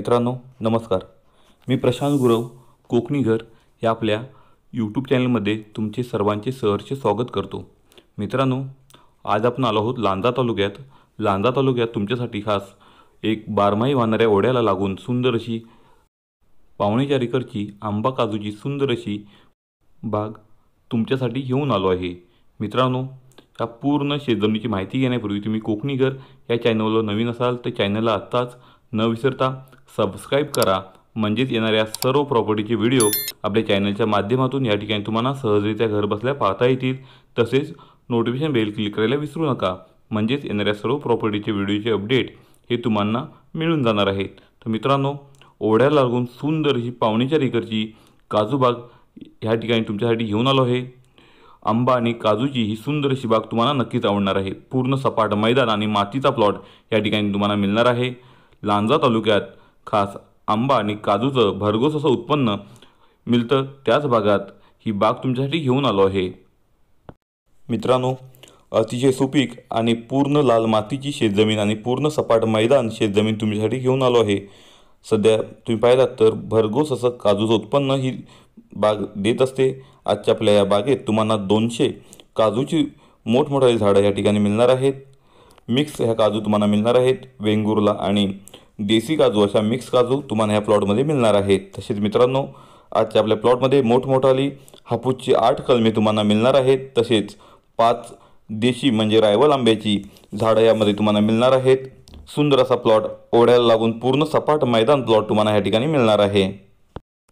मित्रांनो नमस्कार, मी प्रशांत गुरव कोकणी घर या आपल्या यूट्यूब चॅनलमध्ये तुमचे सर्वांचे सहर्ष स्वागत करतो। मित्रांनो, आज आपण आलो आहोत लांजा तालुक्यात तुमच्यासाठी खास एक बारमाही वाहणाऱ्या ओढ्याला लागून सुंदर अशी पावणे 4 एकरची आंबा काजूची सुंदर अशी बाग तुमच्यासाठी घेऊन आलो आहे। मित्रांनो, या पूर्ण शेतजमिनीची माहिती घेण्यापूर्वी तुम्ही कोकणी घर या चॅनलवर नवीन असाल तर चॅनलला आत्ताच न विसरता सबस्क्राईब करा, म्हणजेच येणाऱ्या सर्व प्रॉपर्टीचे व्हिडिओ आपल्या चॅनलच्या माध्यमातून या ठिकाणी तुम्हाला सहजरित्या घर बसल्या पाहता येतील। तसेच नोटिफिकेशन बेल क्लिक करायला विसरू नका, म्हणजेच येणाऱ्या सर्व प्रॉपर्टीचे व्हिडिओचे अपडेट हे तुम्हाला मिळून जाणार आहेत। तर मित्रांनो, ओढ्याला लागून सुंदर अशी पावणे 4 एकरची काजू बाग ह्या ठिकाणी तुमच्यासाठी घेऊन आलो आहे। आंबा आणि काजूची ही सुंदर अशी बाग तुम्हाला नक्कीच आवडणार आहे। पूर्ण सपाट मैदान आणि मातीचा प्लॉट या ठिकाणी तुम्हाला मिळणार आहे। लांजा तालुक्यात खास आंबा आणि काजूचं भरघोस असं उत्पन्न मिळतं, त्याच भागात ही बाग तुमच्यासाठी घेऊन आलो आहे। मित्रांनो, अतिशय सुपीक आणि पूर्ण लाल मातीची शेतजमीन आणि पूर्ण सपाट मैदान शेतजमीन तुमच्यासाठी घेऊन आलो आहे। सध्या तुम्ही पाहिलात तर भरघोस असं काजूचं उत्पन्न ही बाग देत असते। आजच्या आपल्या या बागेत तुम्हाला 200 काजूची मोठमोठाली झाडं या ठिकाणी मिळणार आहेत। मिक्स ह्या काजू तुम्हाला मिळणार आहेत। वेंगुर्ला आणि देसी काजू अशा मिक्स काजू तुम्हाला ह्या प्लॉटमध्ये मिळणार आहेत। तसेच मित्रांनो, आजच्या आपल्या प्लॉटमध्ये मोठमोठाली हापूसची 8 कलमे तुम्हाला मिळणार आहेत। तसेच 5 देशी म्हणजे रायवल आंब्याची झाडं यामध्ये तुम्हाला मिळणार आहेत। सुंदर असा प्लॉट ओढ्याला लागून पूर्ण सपाट मैदान प्लॉट तुम्हाला ह्या ठिकाणी मिळणार आहे।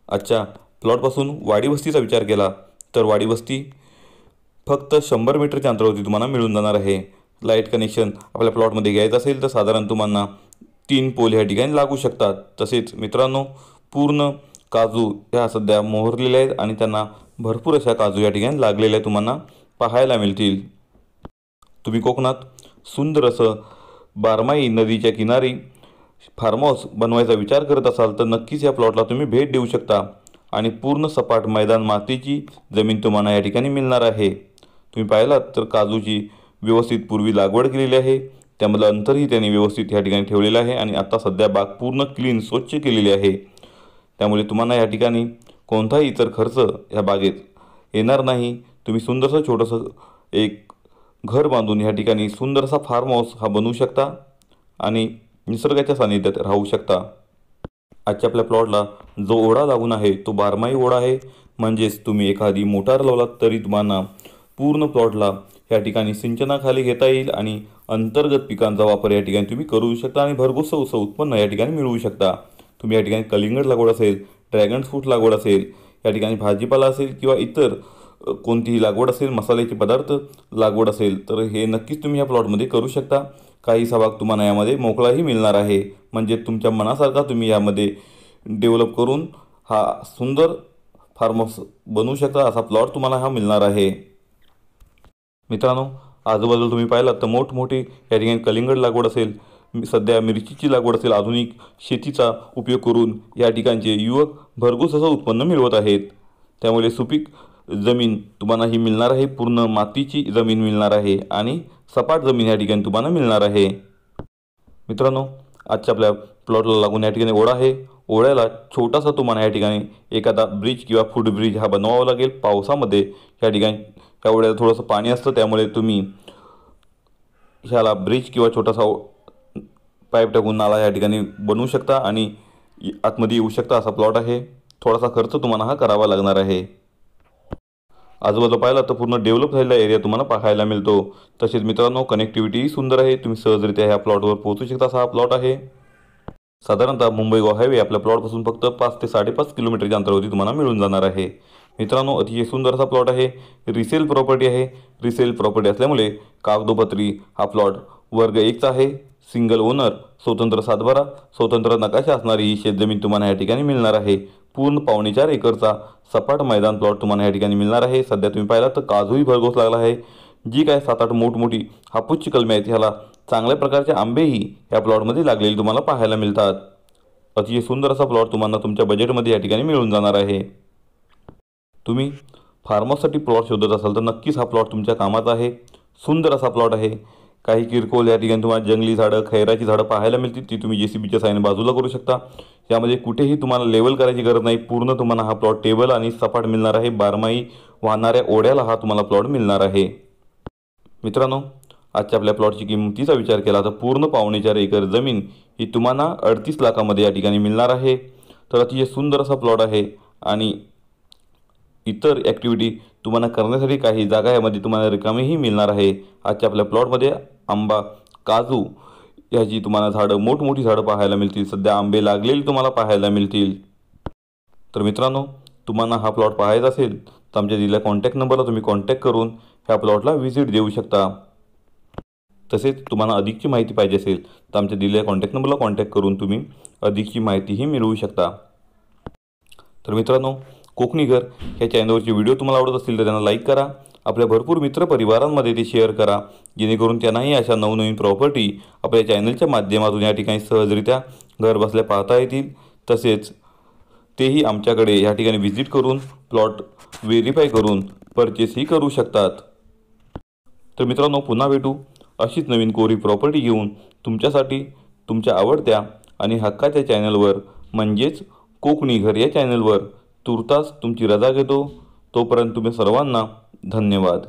आजच्या प्लॉटपासून वाडी वस्तीचा विचार केला तर वाडी वस्ती फक्त 100 मीटरच्या अंतरावरती तुम्हाला मिळून जाणार आहे। लाईट कनेक्शन आपल्या प्लॉटमध्ये घ्यायचं असेल तर साधारण तुम्हाला 3 पोल ह्या ठिकाणी लागू शकतात। तसेच मित्रांनो, पूर्ण काजू ह्या सध्या मोहरलेल्या आहेत आणि त्यांना भरपूर अशा काजू या ठिकाणी लागलेल्या तुम्हाला पाहायला मिळतील। तुम्ही कोकणात सुंदर असं बारमाही नदीच्या किनारी फार्म हाऊस बनवायचा विचार करत असाल तर नक्कीच या प्लॉटला तुम्ही भेट देऊ शकता आणि पूर्ण सपाट मैदान मातीची जमीन तुम्हाला या ठिकाणी मिळणार आहे। तुम्ही पाहिलात तर काजूची व्यवस्थित पूर्वी लागवड केलेली आहे, त्यामधलं अंतरही त्यांनी व्यवस्थित या ठिकाणी ठेवलेलं आहे आणि आता सध्या बाग पूर्ण क्लीन स्वच्छ केलेली आहे। त्यामुळे तुम्हाला या ठिकाणी कोणताही इतर खर्च या बागेत येणार नाही। तुम्ही सुंदरसं छोटंसं एक घर बांधून या ठिकाणी सुंदरसा फार्म हाऊस हा बनवू शकता आणि निसर्गाच्या सानिध्यात राहू शकता। आजच्या आपल्या प्लॉटला जो ओढा लागून आहे तो बारमाही ओढा आहे, म्हणजेच तुम्ही एखादी मोटार लावलात तरी तुम्हाला पूर्ण प्लॉटला या ठिकाणी सिंचनाखाली घेता येईल आणि अंतर्गत पिकांचा वापर या ठिकाणी तुम्ही करू शकता आणि भरघोस असं उत्पन्न या ठिकाणी मिळवू शकता। तुम्ही या ठिकाणी कलिंगड लागवड असेल, ड्रॅगन फ्रूट लागवड असेल, या ठिकाणी भाजीपाला असेल किंवा इतर कोणतीही लागवड असेल, मसाल्याचे पदार्थ लागवड असेल तर हे नक्कीच तुम्ही या प्लॉटमध्ये करू शकता। काही भाग तुम्हाला यामध्ये मोकळाही मिळणार आहे, म्हणजे तुमच्या मनासारखा तुम्ही यामध्ये डेव्हलप करून हा सुंदर फार्म हाऊस बनवू शकता, असा प्लॉट तुम्हाला हा मिळणार आहे। मित्रांनो, आजूबाजूला तुम्ही पाहिलात तर मोठमोठी या ठिकाणी कलिंगड लागवड असेल, सध्या मिरचीची लागवड असेल, आधुनिक शेतीचा उपयोग करून या ठिकाणचे युवक भरघोस असं उत्पन्न मिळवत आहेत। त्यामुळे सुपीक जमीन तुम्हाला ही मिळणार आहे, पूर्ण मातीची जमीन मिळणार आहे आणि सपाट जमीन या ठिकाणी तुम्हाला मिळणार आहे। मित्रांनो, आजच्या आपल्या प्लॉटला लागून या ठिकाणी ओढा आहे। ओढ्याला छोटासा तुम्हाला या ठिकाणी एखादा ब्रिज किंवा फूट ब्रिज हा बनवावा लागेल। पावसामध्ये या ठिकाणी त्या ओढ्याला थोडंसं पाणी असतं, त्यामुळे तुम्ही ह्याला ब्रिज किंवा छोटासा पाईप टाकून नाला या ठिकाणी बनवू शकता आणि आतमध्ये येऊ शकता, असा प्लॉट आहे। थोडासा खर्च तुम्हाला हा करावा लागणार आहे। आजूबाजूला पाहिला तर पूर्ण डेव्हलप झालेला एरिया तुम्हाला पाहायला मिळतो। तसेच मित्रांनो, कनेक्टिव्हिटीही सुंदर आहे, तुम्ही सहजरित्या ह्या प्लॉटवर पोहोचू शकता, असा हा प्लॉट आहे। साधारणतः मुंबई गोवा हायवे आपल्या प्लॉटपासून फक्त 5 ते 5.5 किलोमीटरच्या अंतरावरती तुम्हाला मिळून जाणार आहे। मित्रांनो, अतिशय सुंदर असा प्लॉट आहे, रिसेल प्रॉपर्टी आहे। रिसेल प्रॉपर्टी असल्यामुळे कागदोपत्री हा प्लॉट वर्ग 1चा आहे। सिंगल ओनर, स्वतंत्र सातबारा, स्वतंत्र नकाशा असणारी ही शेतजमीन तुम्हाला या ठिकाणी मिळणार आहे। पूर्ण पावणे 4 एकरचा सपाट मैदान प्लॉट तुम्हाला या ठिकाणी मिळणार आहे। सध्या तुम्ही पाहिलात तर काजूही भरघोस लागला आहे। जी काय 7-8 मोठमोठी हापूसची कलमे आहेत, ह्याला चांगल्या प्रकारचे आंबेही या प्लॉटमध्ये लागलेले तुम्हाला पाहायला मिळतात। अतिशय सुंदर असा प्लॉट तुम्हाला तुमच्या बजेटमध्ये या ठिकाणी मिळून जाणार आहे। तुम्ही फार्म हाऊससाठी प्लॉट शोधत असाल तर नक्कीच हा प्लॉट तुमच्या कामाचा आहे। सुंदर असा प्लॉट आहे। काही किरकोळ या ठिकाणी तुम्हाला जंगली झाडं, खैराची झाडं पाहायला मिळतील, ती तुम्ही JCBच्या साहाय्याने बाजूला करू शकता. यामध्ये कुठेही तुम्हाला लेवल करायची गरज नाही. पूर्ण तुम्हाला हा प्लॉट टेबल आणि सपाट मिळणार आहे. बारमाही वाहणाऱ्या ओढ्याला हा तुम्हाला प्लॉट मिळणार आहे. मित्रांनो, आजच्या आपल्या प्लॉटची किंमतीचा विचार केला तर पूर्ण 4.25 एकर जमीन ही तुम्हाला 38 लाखामध्ये या ठिकाणी मिळणार आहे. तर अतिशय सुंदर असा प्लॉट आहे आणि इतर ॲक्टिव्हिटी तुम्हाला करण्यासाठी काही जागा यामध्ये तुम्हाला रिकामीही मिळणार आहे. आजच्या आपल्या प्लॉटमध्ये आंबा, काजू ह्याची तुम्हाला झाडं, मोठमोठी झाडं पाहायला मिळतील. सध्या आंबे लागलेली तुम्हाला पाहायला मिळतील. तर मित्रांनो, तुम्हाला हा प्लॉट पाहायचा असेल तर आमच्या दिलेल्या कॉन्टॅक्ट नंबरला तुम्ही कॉन्टॅक्ट करून ह्या प्लॉटला व्हिजिट देऊ शकता. तसेच तुम्हाला अधिकची माहिती पाहिजे असेल तर आमच्या दिलेल्या कॉन्टॅक्ट नंबरला कॉन्टॅक्ट करून तुम्ही अधिकची माहितीही मिळवू शकता. तर मित्रांनो, कोकणी घर ह्या चॅनलवरचे व्हिडिओ तुम्हाला आवडत असतील तर त्यांना लाईक करा. आपल्या भरपूर मित्रपरिवारांमध्ये ते शेअर करा, जेणेकरून त्यांनाही अशा नवनवीन प्रॉपर्टी आपल्या चॅनलच्या माध्यमातून या ठिकाणी सहजरित्या घर बसल्या पाहता येतील. तसेच तेही आमच्याकडे या ठिकाणी व्हिजिट करून प्लॉट व्हेरीफाय करून परचेसही करू शकतात. तर मित्रांनो, पुन्हा भेटू अशीच नवीन कोरी प्रॉपर्टी घेऊन तुमच्यासाठी तुमच्या आवडत्या आणि हक्काच्या चॅनलवर, म्हणजेच कोकणी घर या चॅनलवर. तुर्तास तुमची रजा घेतो. तोपर्यंत तुम्ही सर्वांना धन्यवाद.